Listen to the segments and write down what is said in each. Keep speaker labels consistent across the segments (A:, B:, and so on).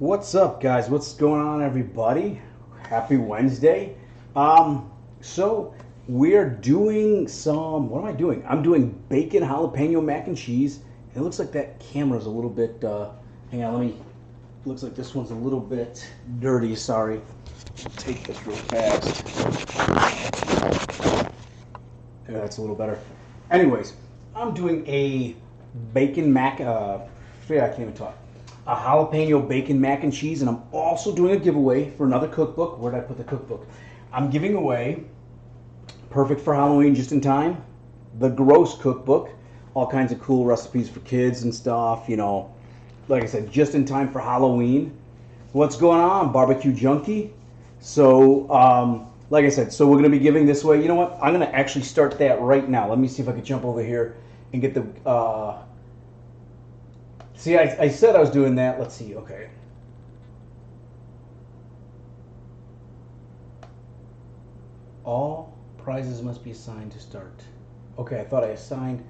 A: What's up, guys? What's going on, everybody? Happy Wednesday. So we're doing some. What am I doing? I'm doing bacon jalapeno mac and cheese. It looks like that camera's a little bit. Hang on, let me. Looks like this one's a little bit dirty. Sorry. Take this real fast. Yeah, that's a little better. Anyways, I'm doing a bacon mac. Yeah, I can't even talk. A jalapeno bacon mac and cheese, and I'm also doing a giveaway for another cookbook. Where did I put the cookbook? I'm giving away, perfect for Halloween, just in time, the Gross Cookbook. All kinds of cool recipes for kids and stuff, you know. Like I said, just in time for Halloween. What's going on, barbecue junkie? So, like I said, so we're going to be giving this away. You know what? I'm going to actually start that right now. Let me see if I can jump over here and get the... See, I said I was doing that. Let's see. Okay. All prizes must be assigned to start. Okay, I thought I assigned.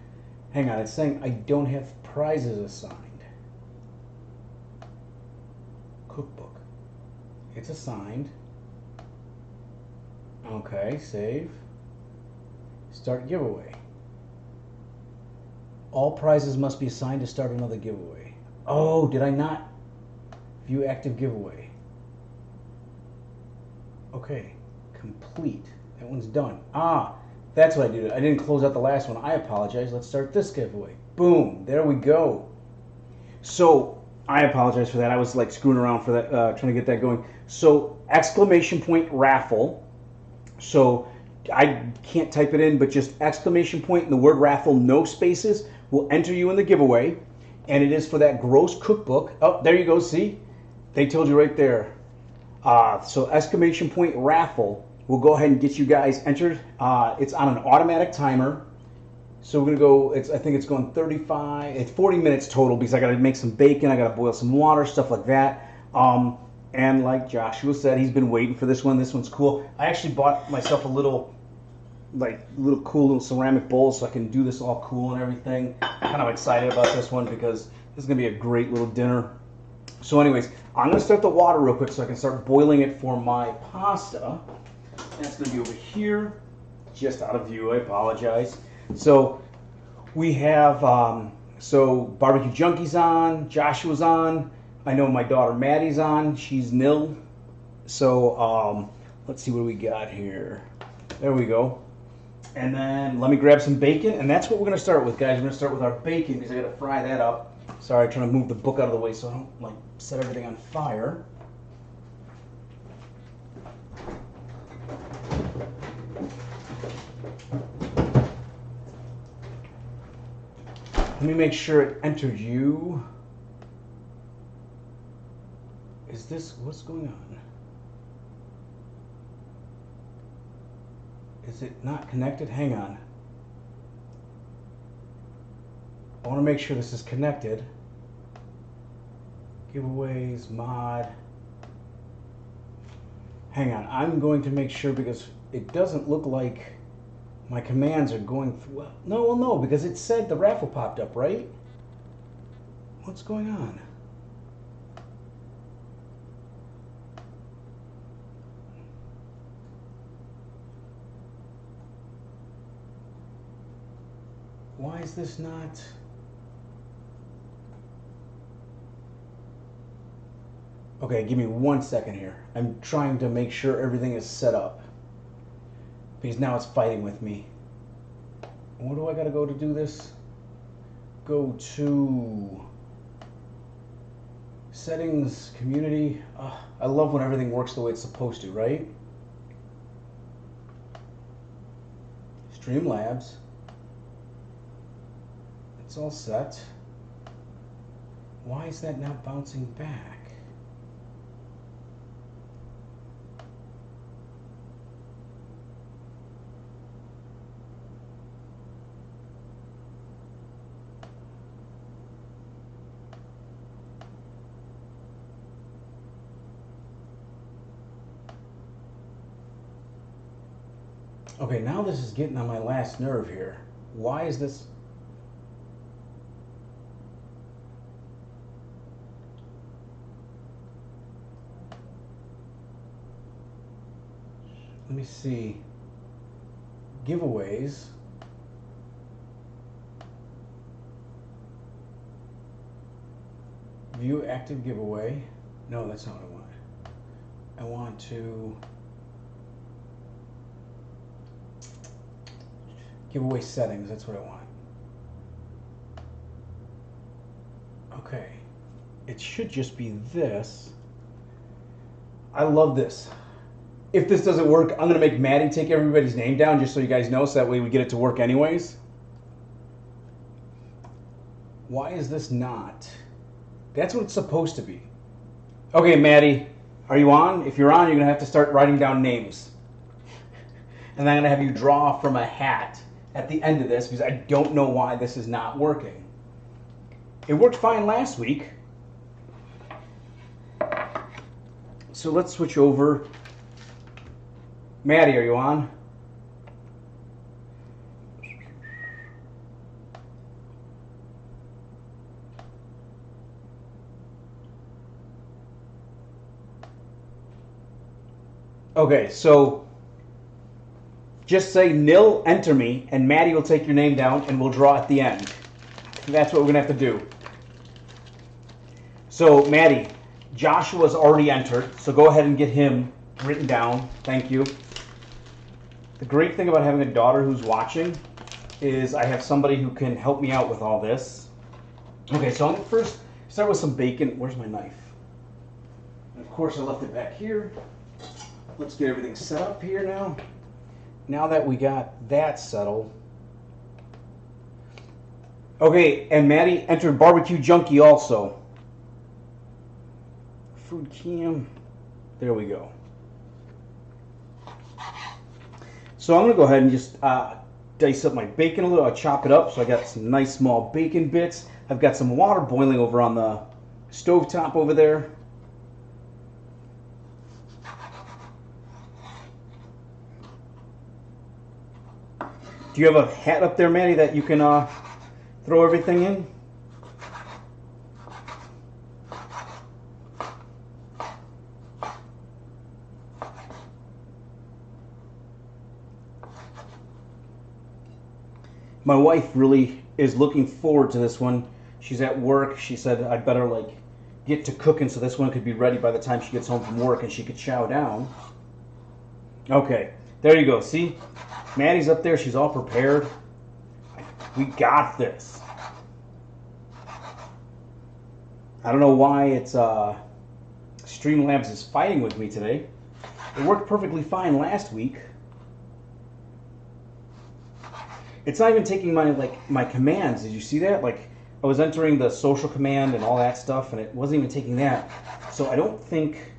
A: Hang on, it's saying I don't have prizes assigned. Cookbook. It's assigned. Okay, save. Start giveaway. All prizes must be assigned to start another giveaway. Oh, did I not view active giveaway? Okay, complete. That one's done. Ah, that's what I did. I didn't close out the last one. I apologize. Let's start this giveaway. Boom, there we go. So, I apologize for that. I was like screwing around for that, trying to get that going. So, exclamation point raffle. So, I can't type it in, but just exclamation point and the word raffle, no spaces, will enter you in the giveaway. And it is for that Gross Cookbook. Oh, there you go. See? They told you right there. So exclamation point raffle will go ahead and get you guys entered. It's on an automatic timer. So we're going to go, I think it's going 35, it's 40 minutes total because I got to make some bacon. I got to boil some water, stuff like that. And like Joshua said, he's been waiting for this one. This one's cool. I actually bought myself a little cool little ceramic bowl so I can do this all cool and everything. Kind of excited about this one because this is going to be a great little dinner. So anyways, I'm going to start the water real quick so I can start boiling it for my pasta. That's going to be over here, just out of view. I apologize. So we have, so Barbecue Junkie's on, Joshua's on. I know my daughter Maddie's on. She's nil. So let's see what we got here. There we go. And then let me grab some bacon, and that's what we're going to start with, guys. We're going to start with our bacon because I got to fry that up. Sorry, I'm trying to move the book out of the way so I don't like set everything on fire. Let me make sure it entered you. Is this, what's going on? Is it not connected? Hang on. I want to make sure this is connected. Giveaways, mod. Hang on. I'm going to make sure because it doesn't look like my commands are going through. Well, no, because it said the raffle popped up, right? What's going on? Why is this not? Okay, give me 1 second here. I'm trying to make sure everything is set up. Because now it's fighting with me. Where do I gotta go to do this? Go to settings, community. I love when everything works the way it's supposed to, right? Streamlabs. It's all set. Why is that not bouncing back? Okay, now this is getting on my last nerve here. Why is this? Let me see. Giveaways. View active giveaway. No, that's not what I want. I want to giveaway settings. That's what I want. Okay. It should just be this. I love this. If this doesn't work, I'm going to make Maddie take everybody's name down just so you guys know, so that way we get it to work anyways. Why is this not? That's what it's supposed to be. Okay, Maddie, are you on? If you're on, you're going to have to start writing down names. And I'm going to have you draw from a hat at the end of this because I don't know why this is not working. It worked fine last week. So let's switch over. Maddie, are you on? Okay, so just say nil, enter me, and Maddie will take your name down and we'll draw at the end. That's what we're going to have to do. So, Maddie, Joshua's already entered, so go ahead and get him written down. Thank you. The great thing about having a daughter who's watching is I have somebody who can help me out with all this. Okay, so I'm going to first start with some bacon. Where's my knife? And of course, I left it back here. Let's get everything set up here now. Now that we got that settled. Okay, and Maddie entered Barbecue Junkie also. Food cam. There we go. So I'm going to go ahead and just dice up my bacon a little. I chop it up so I got some nice small bacon bits. I've got some water boiling over on the stovetop over there. Do you have a hat up there, Maddie, that you can throw everything in? My wife really is looking forward to this one. She's at work. She said I'd better like get to cooking so this one could be ready by the time she gets home from work and she could chow down. Okay, there you go. See? Maddie's up there. She's all prepared. We got this. I don't know why it's Streamlabs is fighting with me today. It worked perfectly fine last week. It's not even taking my commands. Did you see that? Like I was entering the social command and all that stuff, and it wasn't even taking that. So I don't think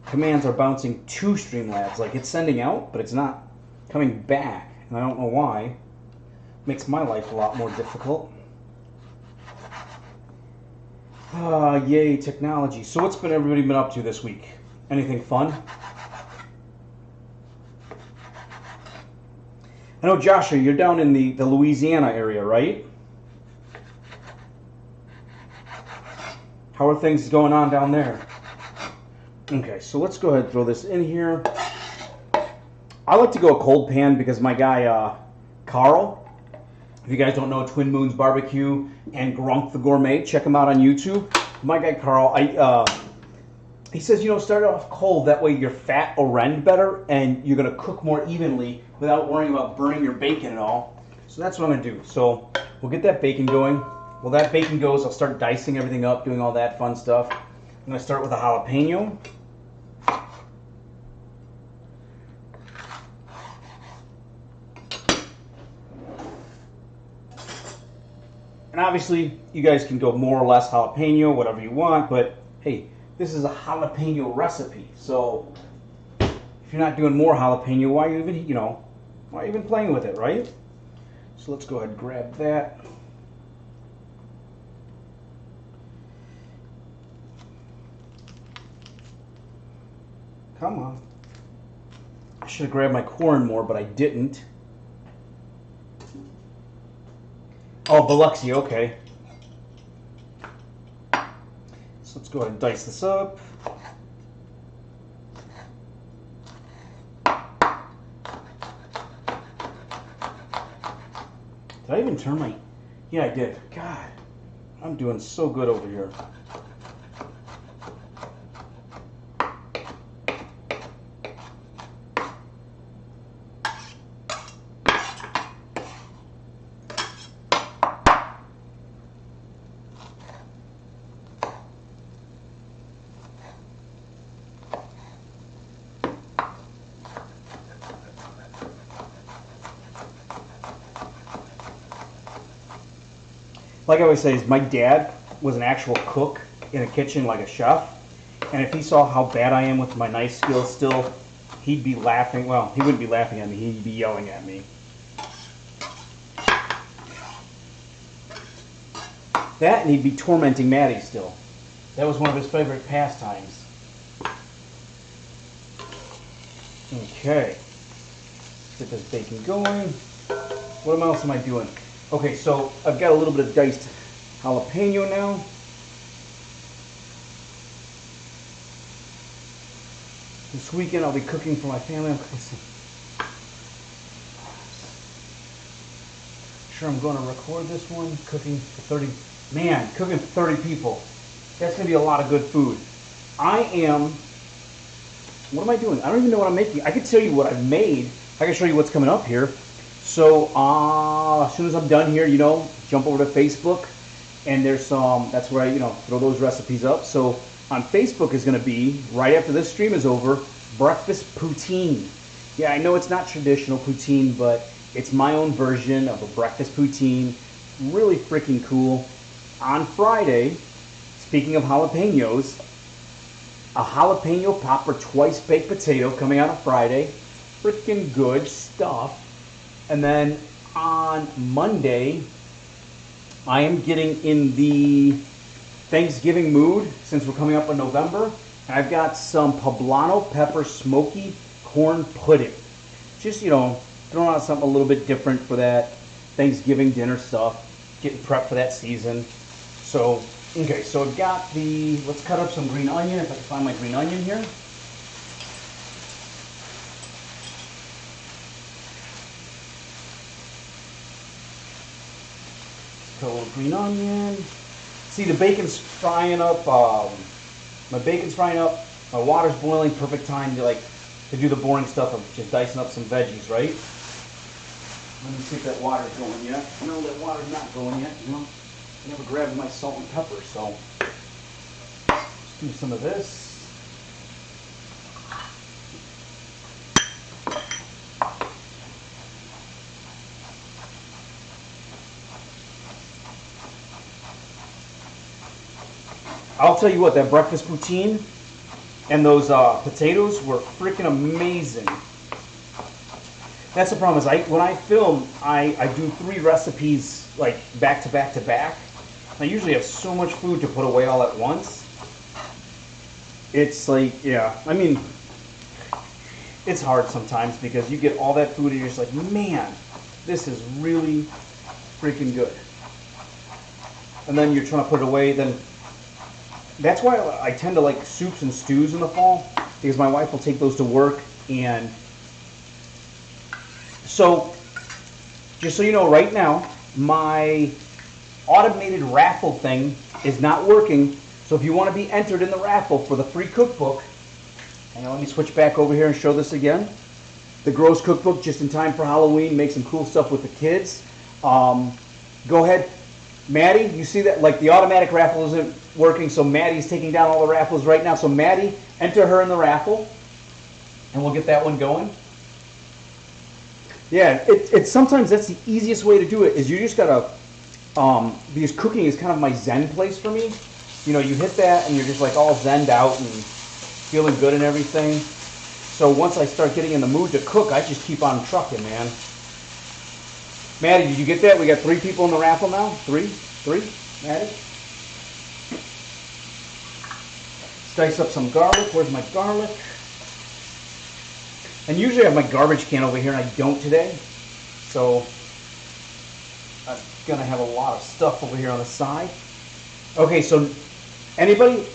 A: commands are bouncing to Streamlabs. Like it's sending out, but it's not coming back, and I don't know why. Makes my life a lot more difficult. Yay, technology. So what's everybody been up to this week? Anything fun? I know, Joshua, you're down in the Louisiana area, right? How are things going on down there? Okay, so let's go ahead and throw this in here. I like to go a cold pan because my guy, Karl, if you guys don't know, Twin Moons Barbecue and Grunk the Gourmet, check him out on YouTube. My guy, Karl, he says, start off cold. That way your fat will rend better and you're going to cook more evenly without worrying about burning your bacon and all. So that's what I'm going to do. So we'll get that bacon going. While that bacon goes, I'll start dicing everything up, doing all that fun stuff. I'm going to start with a jalapeno. And obviously, you guys can go more or less jalapeno, whatever you want, but hey, this is a jalapeno recipe, so if you're not doing more jalapeno, why are you even playing with it, right? So let's go ahead and grab that. Come on. I should have grabbed my corn more, but I didn't. Oh, Biloxi, okay. So let's go ahead and dice this up. Did I even turn my... Yeah, I did. God, I'm doing so good over here. Like I always say, my dad was an actual cook in a kitchen, like a chef. And if he saw how bad I am with my knife skills still, he'd be laughing. Well, he wouldn't be laughing at me. He'd be yelling at me. That, and he'd be tormenting Maddie still. That was one of his favorite pastimes. Okay. Get this bacon going. What else am I doing? Okay, so I've got a little bit of diced jalapeno now. This weekend I'll be cooking for my family. I'm sure I'm going to record this one. Cooking for 30, man, cooking for 30 people. That's going to be a lot of good food. What am I doing? I don't even know what I'm making. I can tell you what I've made. I can show you what's coming up here. So as soon as I'm done here, jump over to Facebook, and there's some, that's where I, throw those recipes up. So on Facebook is going to be, right after this stream is over, breakfast poutine. Yeah, I know it's not traditional poutine, but it's my own version of a breakfast poutine. Really freaking cool. On Friday, speaking of jalapenos, a jalapeno popper twice baked potato coming out on Friday. Freaking good stuff. And then on Monday, I am getting in the Thanksgiving mood since we're coming up in November. And I've got some poblano pepper smoky corn pudding. Just, throwing out something a little bit different for that Thanksgiving dinner stuff. Getting prepped for that season. So, okay, so I've got let's cut up some green onion if I can find my green onion here. Cut a little green onion. See, the bacon's frying up. My bacon's frying up. My water's boiling. Perfect time to do the boring stuff of just dicing up some veggies, right? Let me see if that water's going yet. No, that water's not going yet. I never grabbed my salt and pepper, so let's do some of this. I'll tell you what, that breakfast poutine and those potatoes were freaking amazing. That's the problem is when I film, I do 3 recipes back to back to back. I usually have so much food to put away all at once. It's it's hard sometimes because you get all that food and you're just like, man, this is really freaking good. And then you're trying to put it away, then that's why I tend to like soups and stews in the fall, because my wife will take those to work. And so, just so you know, right now, my automated raffle thing is not working. So if you want to be entered in the raffle for the free cookbook, and let me switch back over here and show this again. The Gross Cookbook, just in time for Halloween, make some cool stuff with the kids. Go ahead. Maddie, you see that? The automatic raffle isn't working, so Maddie's taking down all the raffles right now. So Maddie, enter her in the raffle, and we'll get that one going. Yeah, it's sometimes that's the easiest way to do it, is you just gotta, because cooking is kind of my zen place for me. You hit that and you're just all zened out and feeling good and everything. So once I start getting in the mood to cook, I just keep on trucking, man. Maddie, did you get that? We got 3 people in the raffle now? 3? Maddie? Dice up some garlic. Where's my garlic? And usually I have my garbage can over here, and I don't today. So I'm going to have a lot of stuff over here on the side. Okay, so anybody,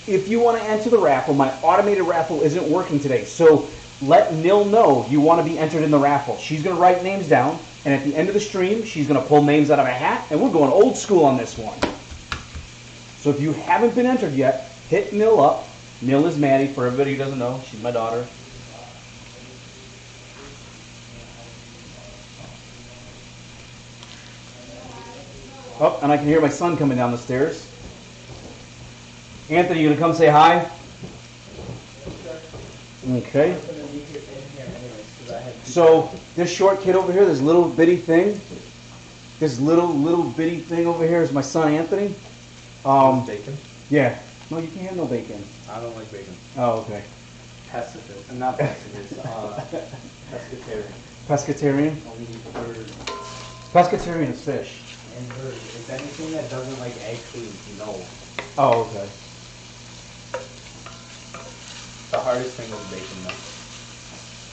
A: if you want to enter the raffle, my automated raffle isn't working today. So let Nil know you want to be entered in the raffle. She's going to write names down. And at the end of the stream, she's going to pull names out of a hat, and we're going old school on this one. So if you haven't been entered yet, hit Nil up. Nil is Maddie, for everybody who doesn't know. She's my daughter. Oh, and I can hear my son coming down the stairs. Anthony, you going to come say hi? Okay. So this short kid over here, this little bitty thing, over here is my son Anthony.
B: Bacon?
A: Yeah. No, you can't have no bacon.
B: I don't like bacon.
A: Oh, okay.
B: Pacifist. Not pacifist. Pescatarian.
A: Pescatarian?
B: Only eat bird.
A: Pescatarian is fish.
B: And bird. If anything that doesn't like egg food, no.
A: Oh, okay.
B: The hardest thing is bacon though.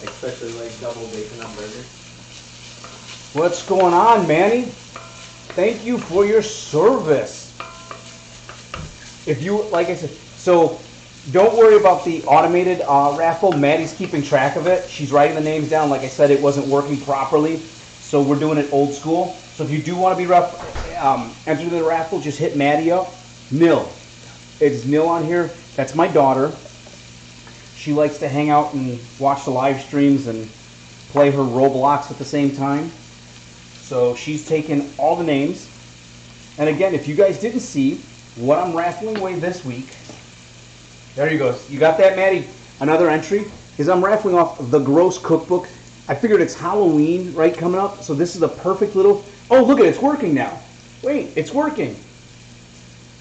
B: Especially like double bacon on burgers.
A: What's going on, Manny? Thank you for your service. If you, like I said, so don't worry about the automated raffle. Maddie's keeping track of it. She's writing the names down. Like I said, it wasn't working properly, so we're doing it old school. So if you do want to be entered in the raffle, just hit Maddie up. Nil. It's Nil on here. That's my daughter. She likes to hang out and watch the live streams and play her Roblox at the same time. So she's taken all the names. And again, if you guys didn't see what I'm raffling away this week, there you go. You got that, Maddie? Another entry is I'm raffling off the Gross Cookbook. I figured it's Halloween, right, coming up. So this is a perfect little... Oh, look at it. It's working now. Wait, it's working.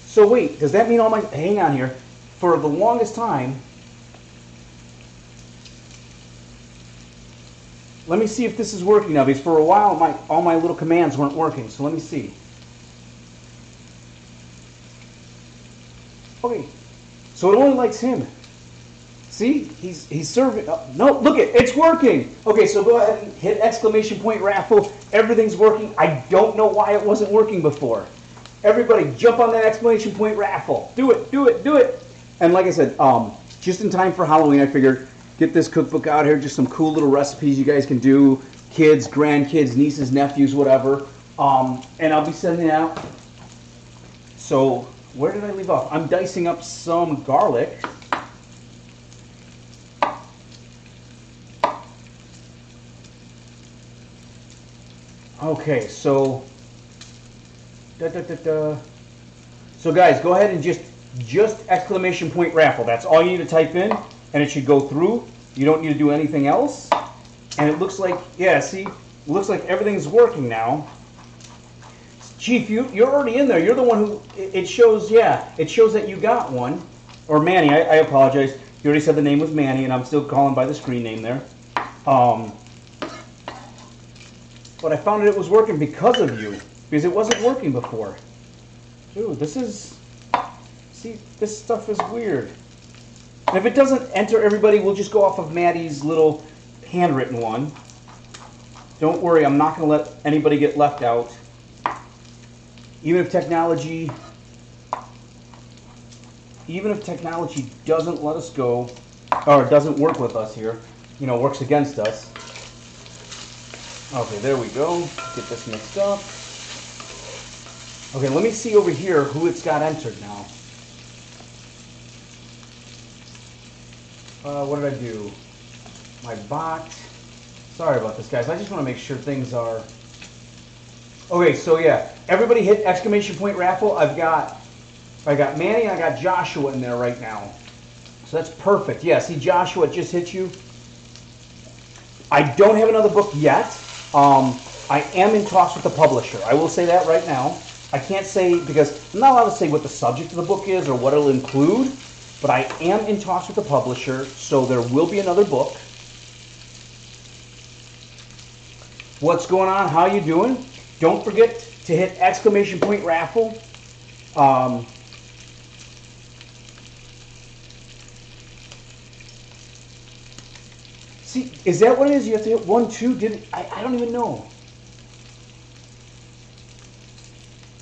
A: So wait, does that mean all my... Hang on here. For the longest time... Let me see if this is working now, because for a while all my little commands weren't working. So let me see. Okay, so it only likes him. See, he's serving. Oh, no, look it's working. Okay, so go ahead and hit exclamation point raffle. Everything's working. I don't know why it wasn't working before. Everybody, jump on that exclamation point raffle. Do it, do it, do it. And like I said, just in time for Halloween, I figured get this cookbook out here. Just some cool little recipes you guys can do. Kids, grandkids, nieces, nephews, whatever. And I'll be sending it out. So where did I leave off? I'm dicing up some garlic. Okay, so so guys, go ahead and just exclamation point raffle. That's all you need to type in, and it should go through. You don't need to do anything else. And it looks like, yeah, see, it looks like everything's working now. Chief, you're already in there. You're the one who, it shows, yeah, it shows that you got one. Or Manny, I apologize. You already said the name was Manny, and I'm still calling by the screen name there. But I found it was working because of you, because it wasn't working before. Dude, this stuff is weird. And if it doesn't enter everybody, we'll just go off of Maddie's little handwritten one. Don't worry, I'm not going to let anybody get left out. Even if technology doesn't let us go, or doesn't work with us here, works against us. Okay, there we go. Get this mixed up. Okay, let me see over here who it's got entered now. What did I do? My bot. Sorry about this, guys. I just want to make sure things are... Okay, so yeah, everybody hit exclamation point raffle. I got Manny, I got Joshua in there right now. So that's perfect. Yeah, see Joshua just hit you. I don't have another book yet. I am in talks with the publisher. I will say that right now. I can't say, because I'm not allowed to say what the subject of the book is or what it'll include, but I am in talks with the publisher, so there will be another book. What's going on? How you doing? Don't forget to hit exclamation point raffle. See, is that what it is? You have to hit 1, 2. I don't even know.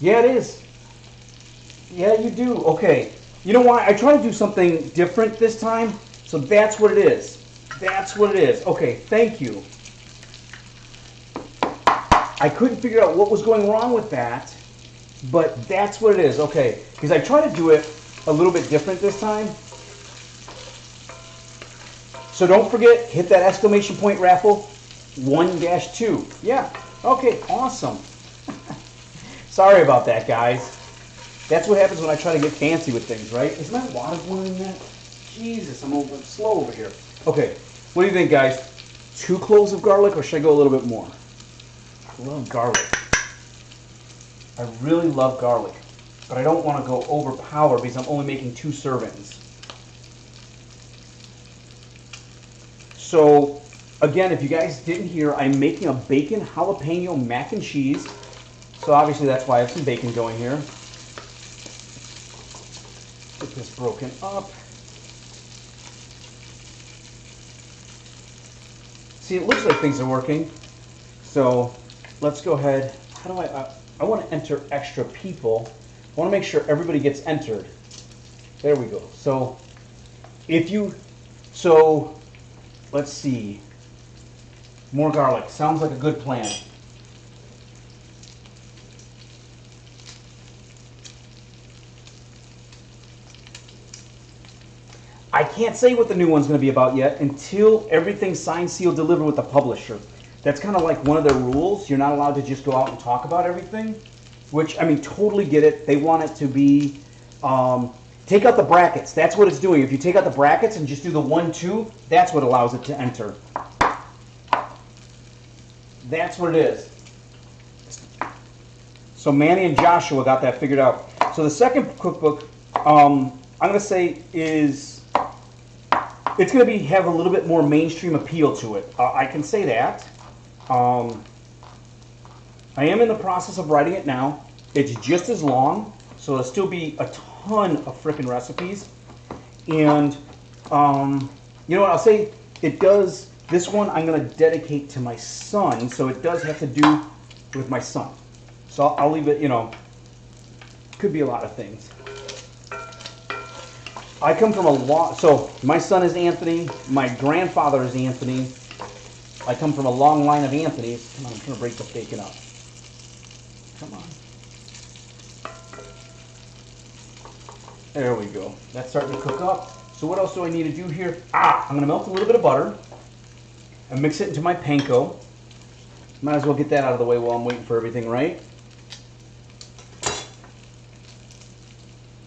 A: Yeah, it is. Yeah, you do. Okay. You know why? I try to do something different this time, so that's what it is. That's what it is. Okay, thank you. I couldn't figure out what was going wrong with that, but that's what it is. Okay, because I tried to do it a little bit different this time. So don't forget, hit that exclamation point raffle 1-2. Yeah, okay, awesome. Sorry about that, guys. That's what happens when I try to get fancy with things, right? Is my water boiling yet? Jesus, I'm slow over here. Okay, what do you think, guys? 2 cloves of garlic, or should I go a little bit more? I love garlic. I really love garlic, but I don't want to go overpower because I'm only making 2 servings. So, again, if you guys didn't hear, I'm making a bacon jalapeno mac and cheese. So obviously that's why I have some bacon going here. Get this broken up. See, it looks like things are working. So let's go ahead. How do I want to enter extra people. I want to make sure everybody gets entered. There we go. So let's see. More garlic. Sounds like a good plan. I can't say what the new one's going to be about yet until everything's signed, sealed, delivered with the publisher. That's kind of like one of their rules. You're not allowed to just go out and talk about everything, which, I mean, totally get it. They want it to be, take out the brackets. That's what it's doing. If you take out the brackets and just do the 1-2, that's what allows it to enter. That's what it is. So Manny and Joshua got that figured out. So the second cookbook, I'm going to say is, it's going to have a little bit more mainstream appeal to it. I can say that. I am in the process of writing it now. It's just as long, so it'll still be a ton of frickin' recipes. And, you know what, I'll say it does, this one I'm going to dedicate to my son, so it does have to do with my son. So I'll leave it, you know, could be a lot of things. I come from a long, so my son is Anthony, my grandfather is Anthony. I come from a long line of Anthonys. Come on, I'm trying to break the bacon up. Come on. There we go. That's starting to cook up. So what else do I need to do here? I'm going to melt a little bit of butter and mix it into my panko. Might as well get that out of the way while I'm waiting for everything, right?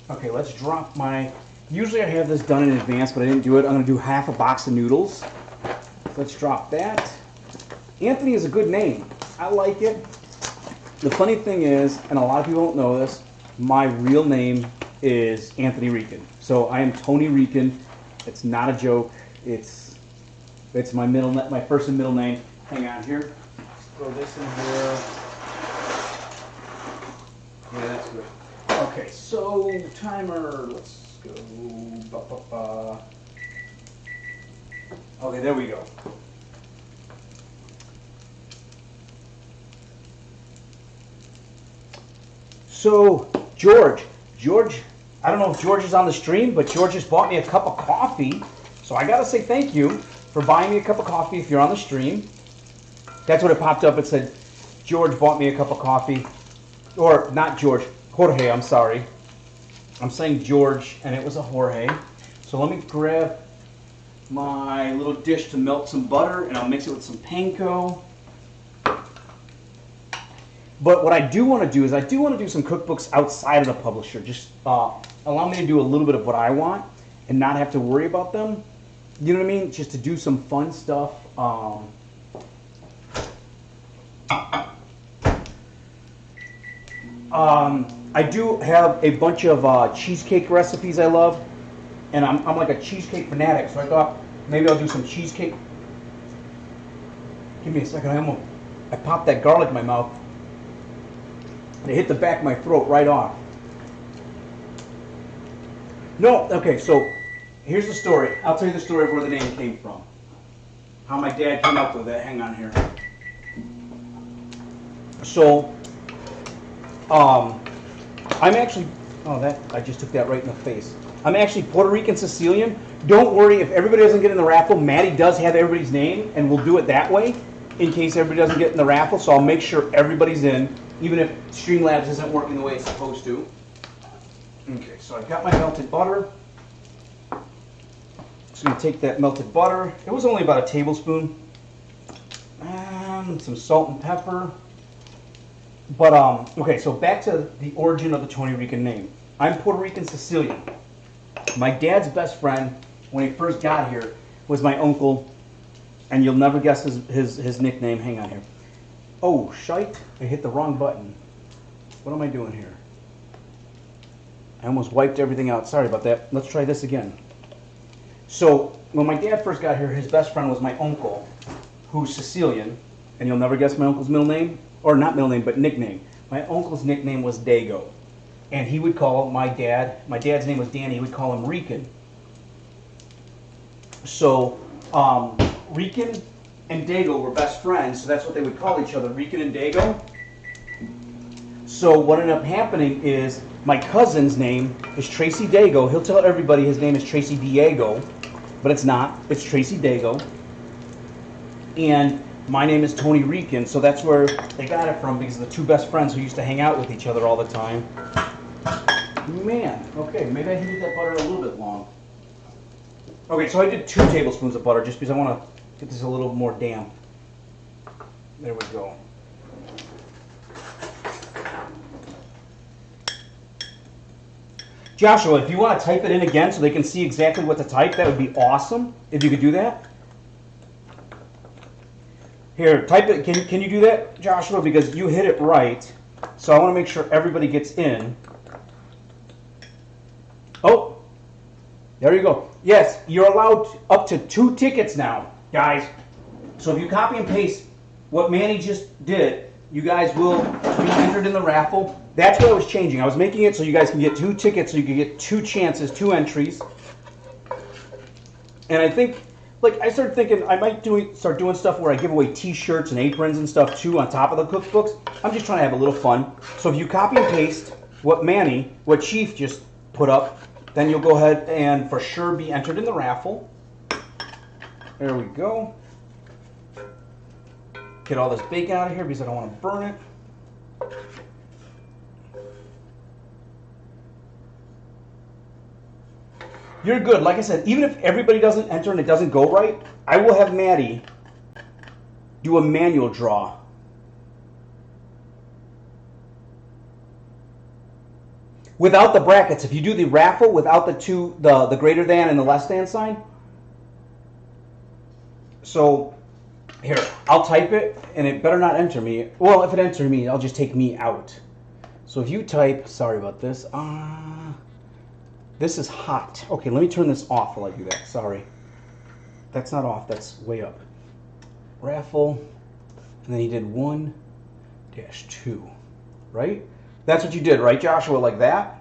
A: Okay, let's drop my... Usually I have this done in advance, but I didn't do it. I'm going to do half a box of noodles. Let's drop that. Anthony is a good name. I like it. The funny thing is, and a lot of people don't know this, my real name is Anthony Rican. So I am Tony Rican. It's not a joke. It's my first and middle name. Hang on here. Let's throw this in here. Yeah, that's good. Okay, so timer. Let's go. Okay, there we go. So, George, I don't know if George is on the stream, but George just bought me a cup of coffee. So I gotta say thank you for buying me a cup of coffee if you're on the stream. That's what it popped up. It said, George bought me a cup of coffee. Or, not George, Jorge, I'm sorry. I'm saying George, and it was a Jorge. So let me grab my little dish to melt some butter, and I'll mix it with some panko. But what I do want to do is I do want to do some cookbooks outside of the publisher. Just allow me to do a little bit of what I want and not have to worry about them. You know what I mean? Just to do some fun stuff. I do have a bunch of cheesecake recipes I love. And I'm like a cheesecake fanatic, so I thought maybe I'll do some cheesecake. Give me a second. I popped that garlic in my mouth. And it hit the back of my throat right off. No, okay, so here's the story. I'll tell you the story of where the name came from. How my dad came up with it. Hang on here. So, I'm actually, I just took that right in the face. I'm actually Puerto Rican Sicilian. Don't worry, if everybody doesn't get in the raffle, Maddie does have everybody's name, and we'll do it that way. in case everybody doesn't get in the raffle, so I'll make sure everybody's in, even if Streamlabs isn't working the way it's supposed to. Okay, so I've got my melted butter. Just gonna take that melted butter. It was only about a tablespoon. And some salt and pepper. But, okay, so back to the origin of the Tony Rican name. I'm Puerto Rican Sicilian. My dad's best friend, when he first got here, was my uncle, and you'll never guess his nickname. Hang on here. Oh, shite. I hit the wrong button. What am I doing here? I almost wiped everything out. Sorry about that. Let's try this again. So, when my dad first got here, his best friend was my uncle, who's Sicilian, and you'll never guess my uncle's middle name, or not middle name, but nickname. My uncle's nickname was Dago, and he would call my dad's name was Danny, he would call him Rican. So, Rican and Dago were best friends, so that's what they would call each other, Rican and Dago. So what ended up happening is my cousin's name is Tracy Dago. He'll tell everybody his name is Tracy Diego, but it's not. It's Tracy Dago. And my name is Tony Rican, so that's where they got it from, because of the two best friends who used to hang out with each other all the time. Man, okay, maybe I heated that butter a little bit long. Okay, so I did 2 tablespoons of butter just because I want to get this a little more damp. There we go. Joshua, if you want to type it in again so they can see exactly what to type, that would be awesome, if you could do that. Here, type it. Can you do that, Joshua? Because you hit it right. So I want to make sure everybody gets in. Oh, there you go. Yes, you're allowed up to 2 tickets now, guys. So if you copy and paste what Manny just did, you guys will be entered in the raffle. That's what I was changing. I was making it so you guys can get 2 tickets, so you can get 2 chances, 2 entries. And I think, like, I started thinking I might start doing stuff where I give away T-shirts and aprons and stuff too on top of the cookbooks. I'm just trying to have a little fun. So if you copy and paste what Chief just put up, then you'll go ahead and for sure be entered in the raffle. There we go. Get all this bacon out of here because I don't want to burn it. You're good. Like I said, even if everybody doesn't enter and it doesn't go right, I will have Maddie do a manual draw. Without the brackets, if you do the raffle without the greater than and the less than sign. So, here, I'll type it, and it better not enter me. Well, if it enters me, I'll just take me out. So if you type, sorry about this. This is hot. Okay, let me turn this off while I do that. Sorry. That's not off, that's way up. Raffle, and then he did 1-2, right? That's what you did, right, Joshua, like that?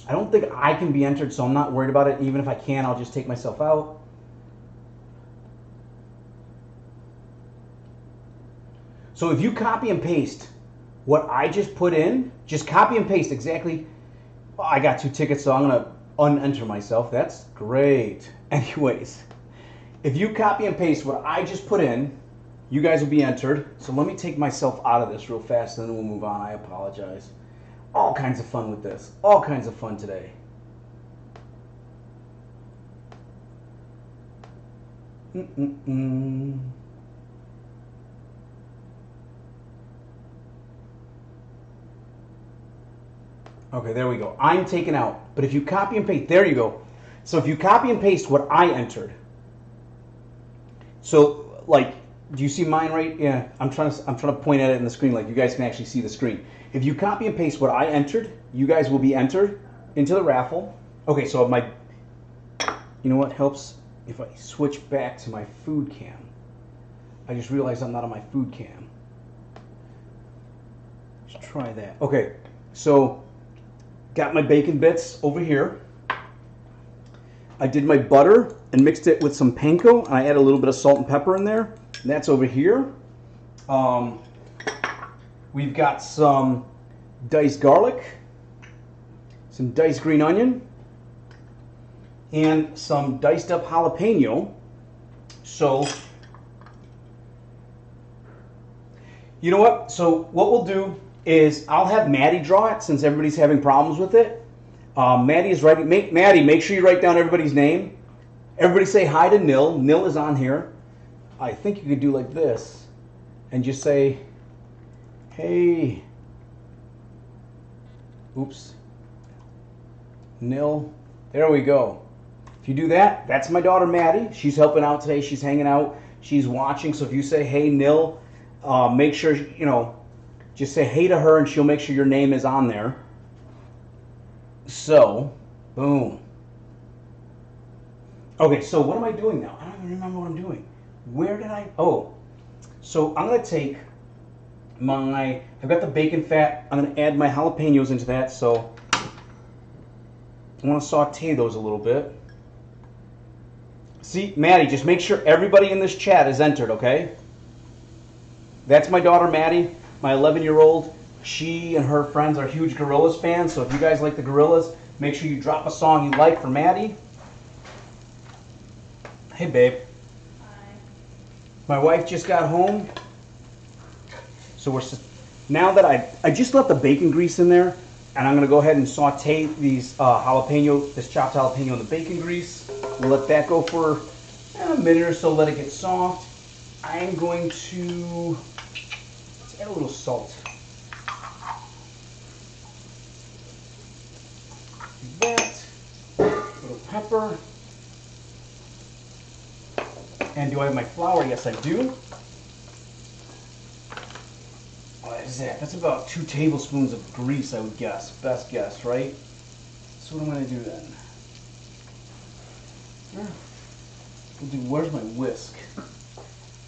A: I don't think I can be entered, so I'm not worried about it. Even if I can, I'll just take myself out. So if you copy and paste what I just put in, just copy and paste exactly. Oh, I got 2 tickets, so I'm going to unenter myself. That's great. Anyways, if you copy and paste what I just put in, you guys will be entered. So let me take myself out of this real fast, and then we'll move on. I apologize. All kinds of fun with this. All kinds of fun today. Okay, there we go. I'm taken out. But if you copy and paste, there you go. So if you copy and paste what I entered, so like, do you see mine right? Yeah, I'm trying to point at it in the screen like you guys can actually see the screen. If you copy and paste what I entered, you guys will be entered into the raffle. Okay, so you know what helps if I switch back to my food cam? I just realized I'm not on my food cam. Let's try that. Okay, so got my bacon bits over here. I did my butter and mixed it with some panko, and I add a little bit of salt and pepper in there. And that's over here. We've got some diced garlic, some diced green onion, and some diced up jalapeno. So, you know what? So what we'll do is I'll have Maddie draw it since everybody's having problems with it. Maddie is writing. Maddie, make sure you write down everybody's name. Everybody say hi to Nil. Nil is on here. I think you could do like this and just say, hey. Oops. Nil. There we go. If you do that, that's my daughter Maddie. She's helping out today. She's hanging out. She's watching. So if you say, hey, Nil, make sure, just say hey to her and she'll make sure your name is on there. So, boom. Okay, so what am I doing now? I don't even remember what I'm doing. Where did I? Oh, so I'm going to take I've got the bacon fat. I'm going to add my jalapenos into that. So I want to saute those a little bit. See, Maddie, just make sure everybody in this chat is entered, okay? That's my daughter, Maddie, my 11-year-old. She and her friends are huge Gorillaz fans, so if you guys like the Gorillaz, make sure you drop a song you like for Maddie. Hey, babe.
C: Hi.
A: My wife just got home. So now that I just left the bacon grease in there, and I'm going to go ahead and saute these this chopped jalapeno in the bacon grease. We'll let that go for a minute or so, let it get soft. I'm going to add a little salt. That, a little pepper. And do I have my flour? Yes, I do. What is that? That's about 2 tablespoons of grease, I would guess. Best guess, right? So what am I going to do then? Where's my whisk?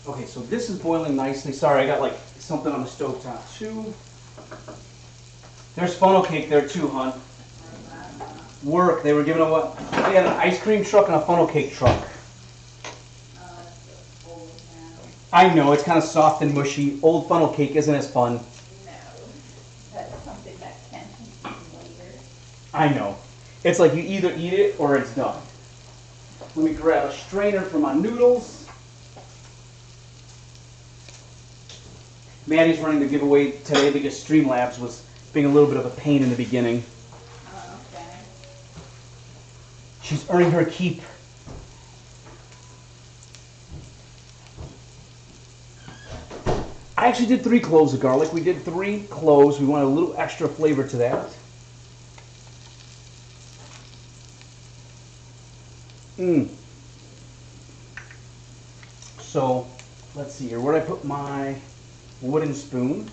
A: Okay, so this is boiling nicely. Sorry, I got like something on the stovetop too. There's funnel cake there too, hon. Work. They were giving a what? They had an ice cream truck and a funnel cake truck. I know, it's kind of soft and mushy. Old funnel cake isn't as fun.
C: No, that's something that can consume later.
A: I know. It's like you either eat it or it's done. Let me grab a strainer for my noodles. Maddie's running the giveaway today because Streamlabs was being a little bit of a pain in the beginning.
C: Oh, okay.
A: She's earning her keep. I actually did 3 cloves of garlic. We did 3 cloves. We wanted a little extra flavor to that. So, let's see here. Where did I put my wooden spoon?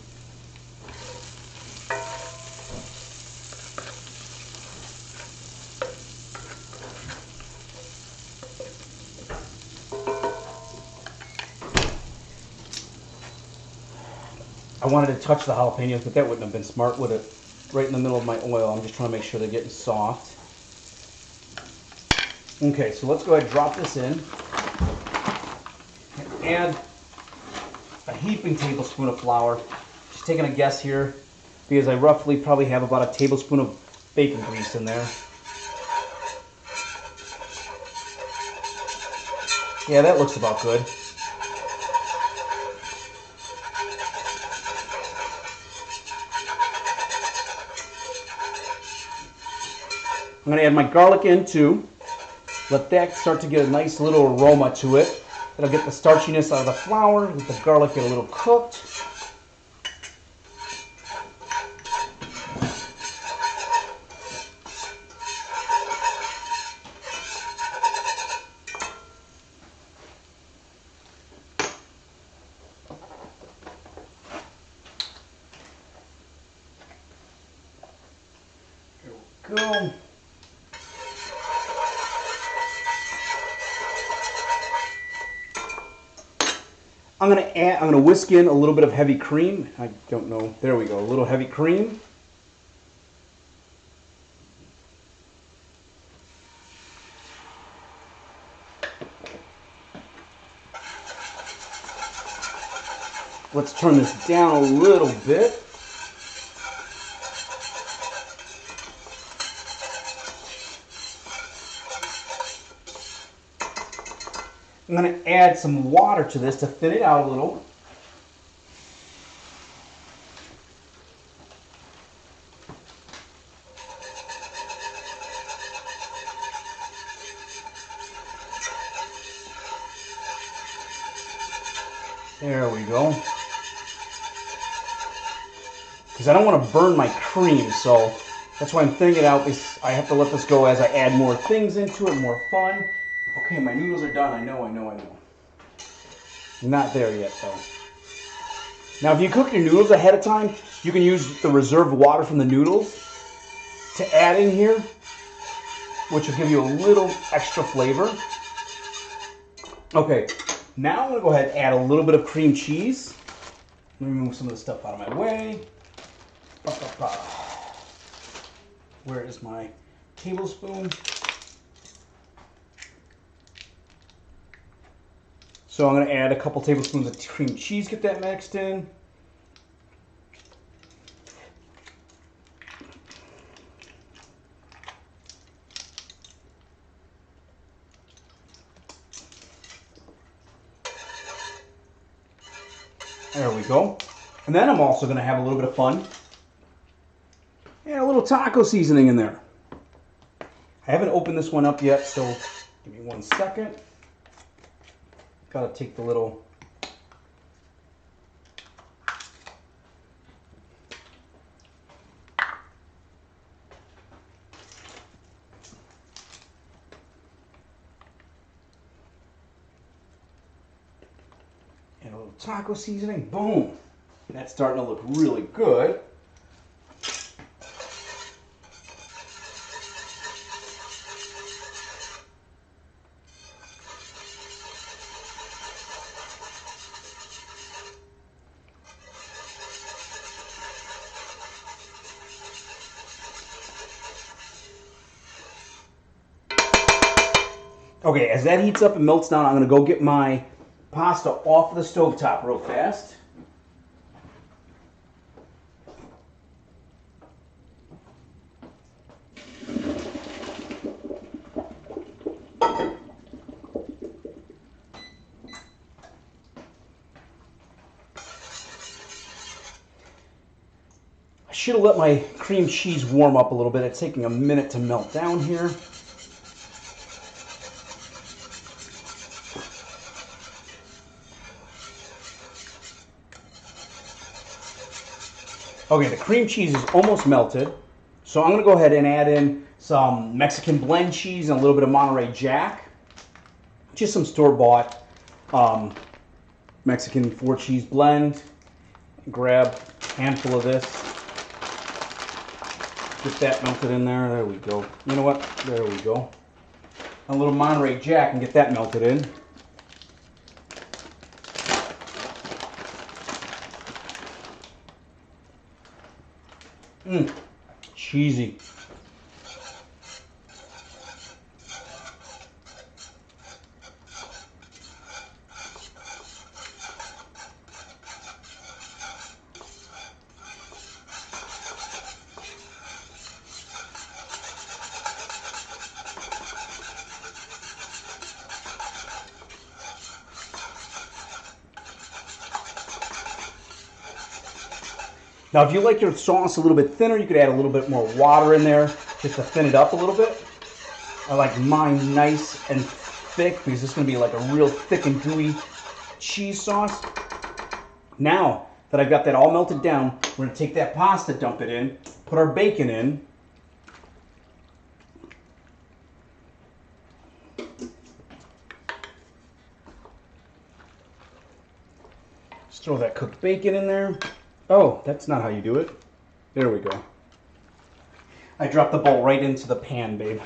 A: I wanted to touch the jalapenos, but that wouldn't have been smart, would it? Right in the middle of my oil. I'm just trying to make sure they're getting soft. Okay, so let's go ahead and drop this in. And add a heaping tablespoon of flour. Just taking a guess here, because I roughly probably have about a tablespoon of bacon grease in there. Yeah, that looks about good. I'm going to add my garlic in too. Let that start to get a nice little aroma to it. It'll get the starchiness out of the flour. Let the garlic get a little cooked. Here we go. I'm gonna whisk in a little bit of heavy cream. I don't know. There we go. A little heavy cream. Let's turn this down a little bit. I'm going to add some water to this to thin it out a little. There we go. Because I don't want to burn my cream, so that's why I'm thinning it out. I have to let this go as I add more things into it, more fun. Okay, my noodles are done. I know. Not there yet, though. Now, if you cook your noodles ahead of time, you can use the reserved water from the noodles to add in here, which will give you a little extra flavor. Okay, now I'm going to go ahead and add a little bit of cream cheese. Let me move some of the stuff out of my way. Where is my tablespoon? So I'm going to add a couple tablespoons of cream cheese, get that mixed in. There we go. And then I'm also going to have a little bit of fun. And a little taco seasoning in there. I haven't opened this one up yet, so give me 1 second. Got to take the little... And a little taco seasoning. Boom! That's starting to look really good. Okay, as that heats up and melts down, I'm going to go get my pasta off the stovetop real fast. I should have let my cream cheese warm up a little bit. It's taking a minute to melt down here. Okay, the cream cheese is almost melted, so I'm going to go ahead and add in some Mexican blend cheese and a little bit of Monterey Jack. Just some store-bought Mexican 4-cheese blend. Grab a handful of this. Get that melted in there. There we go. You know what? There we go. A little Monterey Jack and get that melted in. Cheesy. Now, if you like your sauce a little bit thinner, you could add a little bit more water in there just to thin it up a little bit. I like mine nice and thick because it's going to be like a real thick and gooey cheese sauce. Now that I've got that all melted down, we're going to take that pasta, dump it in, put our bacon in. Just throw that cooked bacon in there. Oh, that's not how you do it. There we go. I dropped the bowl right into the pan, babe.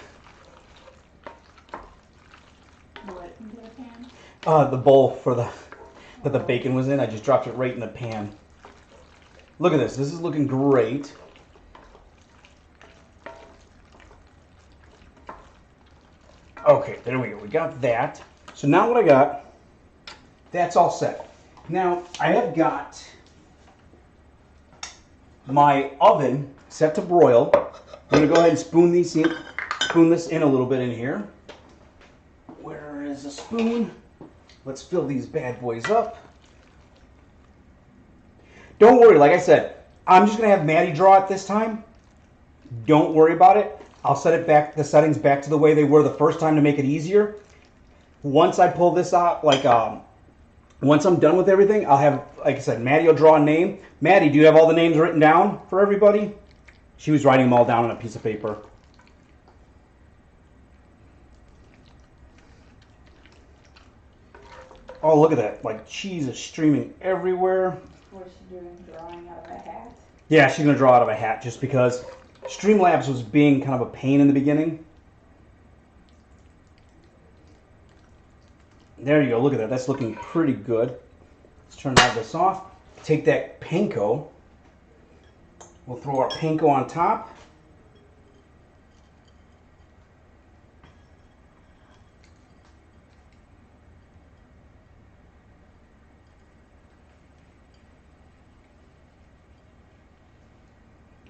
C: What, into the pan?
A: The bowl for that the bacon was in. I just dropped it right in the pan. Look at this. This is looking great. Okay, there we go. We got that. So now what I got, that's all set. Now, I have got my oven set to broil. I'm going to go ahead and spoon this in a little bit in here. Where is the spoon? Let's fill these bad boys up. Don't worry, like I said, I'm just going to have Maddie draw it this time. Don't worry about it. I'll set it back, the settings back to the way they were the first time to make it easier. Once I pull this out, once I'm done with everything, I'll have, like I said, Maddie will draw a name. Maddie, do you have all the names written down for everybody? She was writing them all down on a piece of paper. Oh, look at that. Like, cheese is streaming everywhere.
C: What's she doing? Drawing out of a hat?
A: Yeah, she's going to draw out of a hat just because Streamlabs was being kind of a pain in the beginning. There you go. Look at that. That's looking pretty good. Let's turn all this off. Take that panko. We'll throw our panko on top.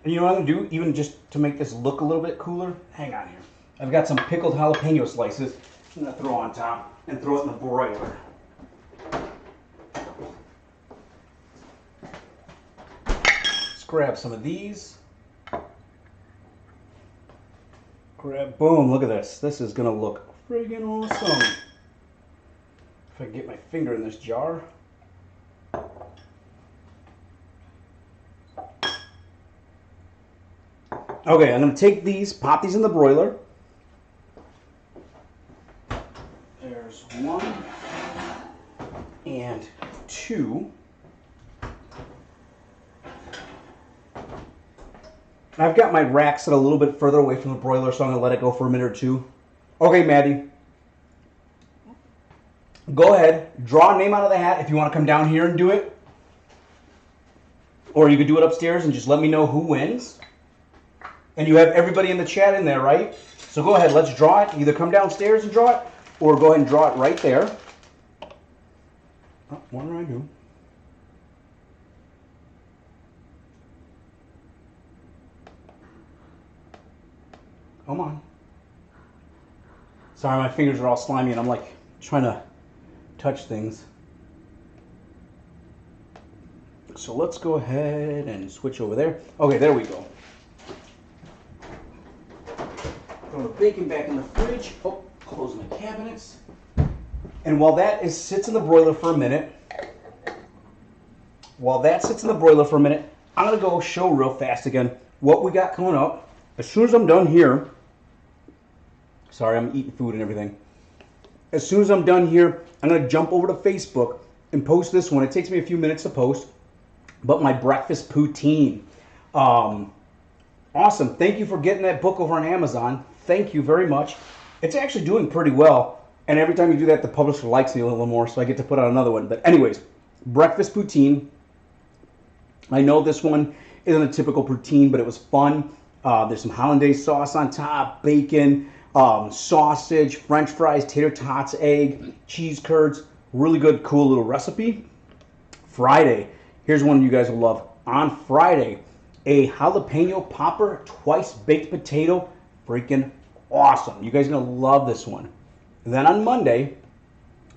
A: And you know what I'm going to do, even just to make this look a little bit cooler? Hang on here. I've got some pickled jalapeno slices I'm going to throw on top and throw it in the broiler. Let's grab some of these. Boom, look at this. This is going to look friggin' awesome. If I can get my finger in this jar. Okay, I'm going to take these, pop these in the broiler. There's 1 and 2. I've got my rack set a little bit further away from the broiler, so I'm going to let it go for a minute or two. Okay, Maddie. Go ahead, draw a name out of the hat if you want to come down here and do it. Or you could do it upstairs and just let me know who wins. And you have everybody in the chat in there, right? So go ahead, let's draw it. Either come downstairs and draw it, or go ahead and draw it right there. Oh, what did I do? Come on. Sorry, my fingers are all slimy and I'm like trying to touch things. So let's go ahead and switch over there. Okay, there we go. Throw the bacon back in the fridge. Oh, close my cabinets. And while that sits in the broiler for a minute, I'm going to go show real fast again what we got coming up. As soon as I'm done here, sorry, I'm eating food and everything. As soon as I'm done here, I'm going to jump over to Facebook and post this one. It takes me a few minutes to post, but my breakfast poutine. Awesome. Thank you for getting that book over on Amazon. Thank you very much. It's actually doing pretty well. And every time you do that, the publisher likes me a little more, so I get to put out another one. But anyways, breakfast poutine. I know this one isn't a typical poutine, but it was fun. There's some hollandaise sauce on top, bacon, sausage, french fries, tater tots, egg, cheese curds. Really good, cool little recipe. Friday. Here's one you guys will love. On Friday, a jalapeno popper, twice baked potato. Freaking awesome. You guys are going to love this one. And then on Monday,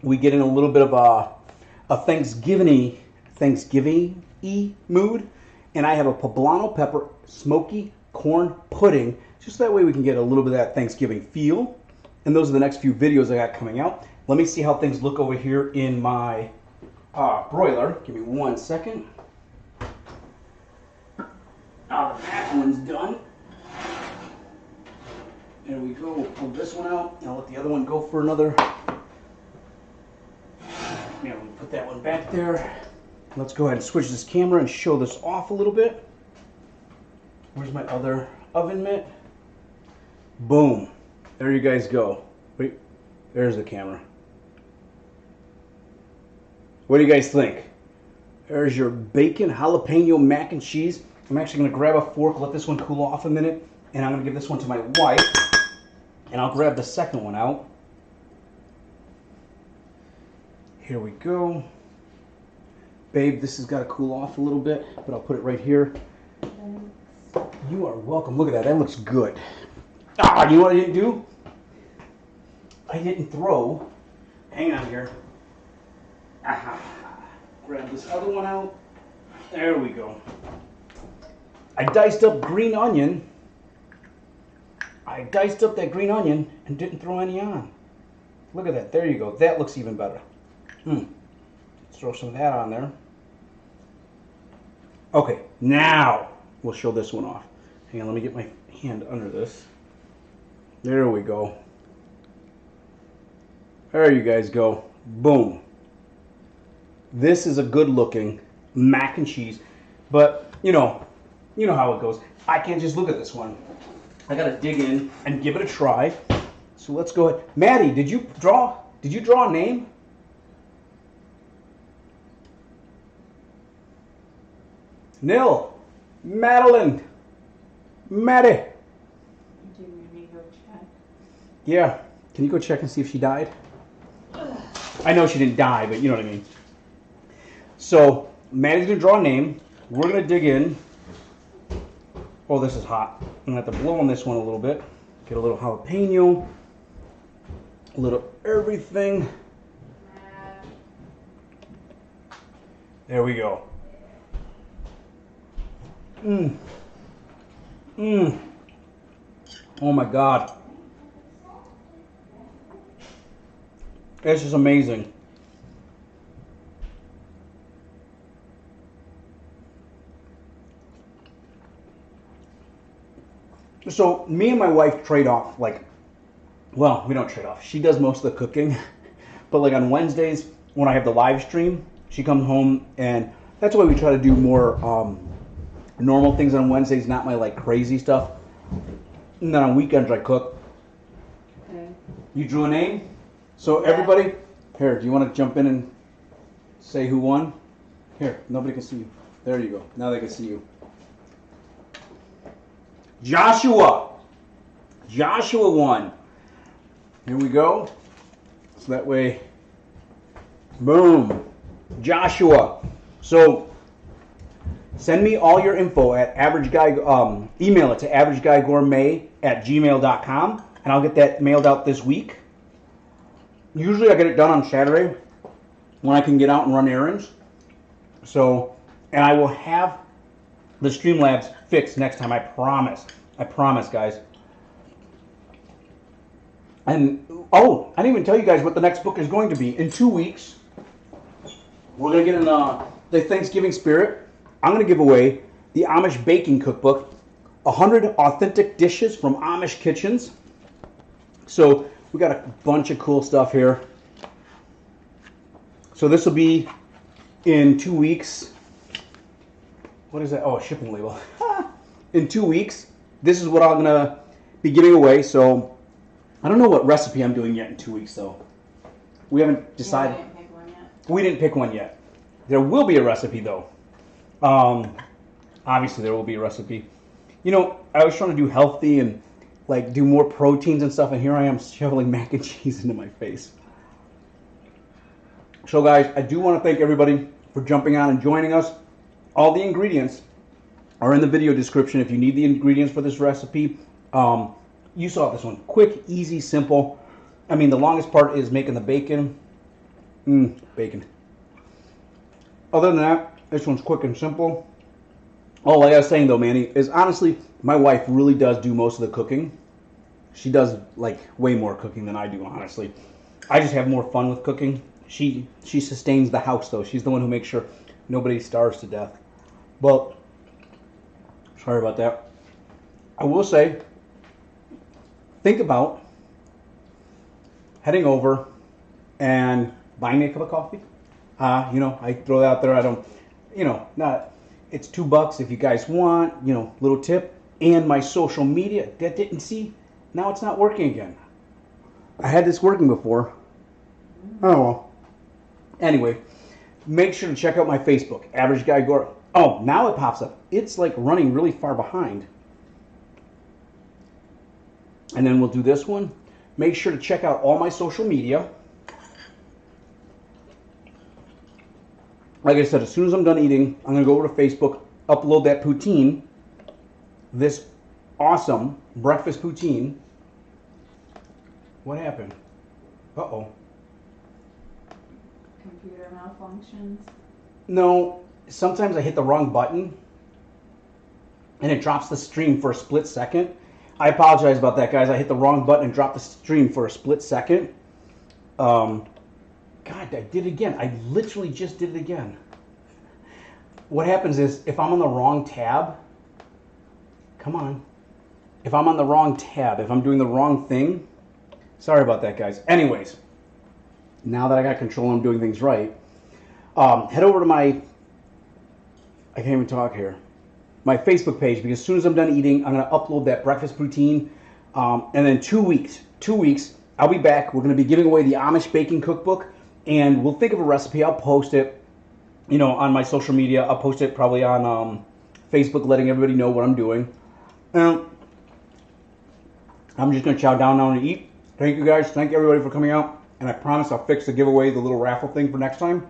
A: we get in a little bit of a Thanksgiving-y mood. And I have a poblano pepper smoky corn pudding. Just that way we can get a little bit of that Thanksgiving feel. And those are the next few videos I got coming out. Let me see how things look over here in my broiler. Give me 1 second. That one's done. There we go. We'll pull this one out. I'll let the other one go for another. Yeah, we'll put that one back there. Let's go ahead and switch this camera and show this off a little bit. Where's my other oven mitt? Boom. There you guys go. Wait, there's the camera. What do you guys think? There's your bacon jalapeno mac and cheese. I'm actually going to grab a fork, let this one cool off a minute, and I'm going to give this one to my wife. And I'll grab the second one out. Here we go. Babe, this has got to cool off a little bit, but I'll put it right here. You are welcome. Look at that. That looks good. Ah, you know what I didn't do? I didn't throw. Hang on here. Aha. Grab this other one out. There we go. I diced up green onion. I diced up that green onion and didn't throw any on. Look at that. There you go. That looks even better. Let's throw some of that on there. Okay, now we'll show this one off. Hang on, let me get my hand under this. There we go. There you guys go. Boom. This is a good looking mac and cheese, but you know how it goes. I can't just look at this one. I gotta dig in and give it a try. So let's go ahead. Maddie, did you draw a name? Nil. Madeline. Maddie.
C: Do you need me to go check?
A: Yeah. Can you go check and see if she died? I know she didn't die, but you know what I mean. So, Maddie's going to draw a name. We're going to dig in. Oh, this is hot. I'm going to have to blow on this one a little bit. Get a little jalapeno. A little everything. There we go. Oh my God. This is amazing. So me and my wife trade off, like, well, we don't trade off. She does most of the cooking, but like on Wednesdays when I have the live stream, she comes home, and that's why we try to do more normal things on Wednesdays, not my like crazy stuff. And then on weekends I cook.
C: Okay.
A: You drew a name? So everybody, here, do you want to jump in and say who won? Here, nobody can see you. There you go. Now they can see you. Joshua. Joshua won. Here we go. So that way, boom. Joshua. So send me all your info at email it to averageGuyGourmet@gmail.com, and I'll get that mailed out this week. Usually I get it done on Saturday when I can get out and run errands. So, and I will have the Streamlabs fixed next time, I promise. I promise, guys. And, oh, I didn't even tell you guys what the next book is going to be. In 2 weeks, we're going to get in the Thanksgiving spirit. I'm going to give away the Amish Baking Cookbook, 100 authentic dishes from Amish kitchens. So we got a bunch of cool stuff here. So this will be in 2 weeks. What is that? Oh, a shipping label. In 2 weeks, this is what I'm going to be giving away. So I don't know what recipe I'm doing yet in 2 weeks, though. We haven't decided.
C: Yeah, I didn't pick one yet.
A: We didn't pick one yet. There will be a recipe, though. Obviously, there will be a recipe. You know, I was trying to do healthy and like do more proteins and stuff, and here I am shoveling mac and cheese into my face. So, guys, I do want to thank everybody for jumping on and joining us. All the ingredients are in the video description if you need the ingredients for this recipe. You saw this one. Quick, easy, simple. I mean, the longest part is making the bacon. Bacon. Other than that, this one's quick and simple. Oh, like I was saying though, Manny, is honestly, my wife really does do most of the cooking. She does like way more cooking than I do, honestly. I just have more fun with cooking. She sustains the house though. She's the one who makes sure nobody starves to death. But, sorry about that. I will say, think about heading over and buying me a cup of coffee. You know, I throw that out there. I don't, you know, not, it's $2 if you guys want, you know, little tip. And my social media, that didn't see, now it's not working again. I had this working before. Oh, well. Anyway, make sure to check out my Facebook, Average Guy Gore. Oh, now it pops up. It's like running really far behind. And then we'll do this one. Make sure to check out all my social media. Like I said, as soon as I'm done eating, I'm going to go over to Facebook, upload that poutine, this awesome breakfast poutine. What happened? Uh-oh.
C: computer malfunctions?
A: No, sometimes I hit the wrong button and it drops the stream for a split second. I apologize about that, guys. I hit the wrong button and dropped the stream for a split second. God, I did it again. I literally just did it again. What happens is if I'm on the wrong tab, come on. If I'm on the wrong tab, if I'm doing the wrong thing, sorry about that, guys. Anyways, now that I got control and I'm doing things right, head over to my, I can't even talk here, my Facebook page, because as soon as I'm done eating, I'm going to upload that breakfast routine. And then 2 weeks, I'll be back. We're going to be giving away the Amish Baking Cookbook, and we'll think of a recipe. I'll post it, on my social media. I'll post it probably on Facebook, letting everybody know what I'm doing. I'm just going to chow down now and eat. Thank you, guys. Thank everybody for coming out. And I promise I'll fix the giveaway, the little raffle thing for next time.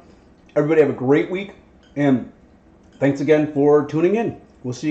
A: Everybody have a great week, and thanks again for tuning in. We'll see you.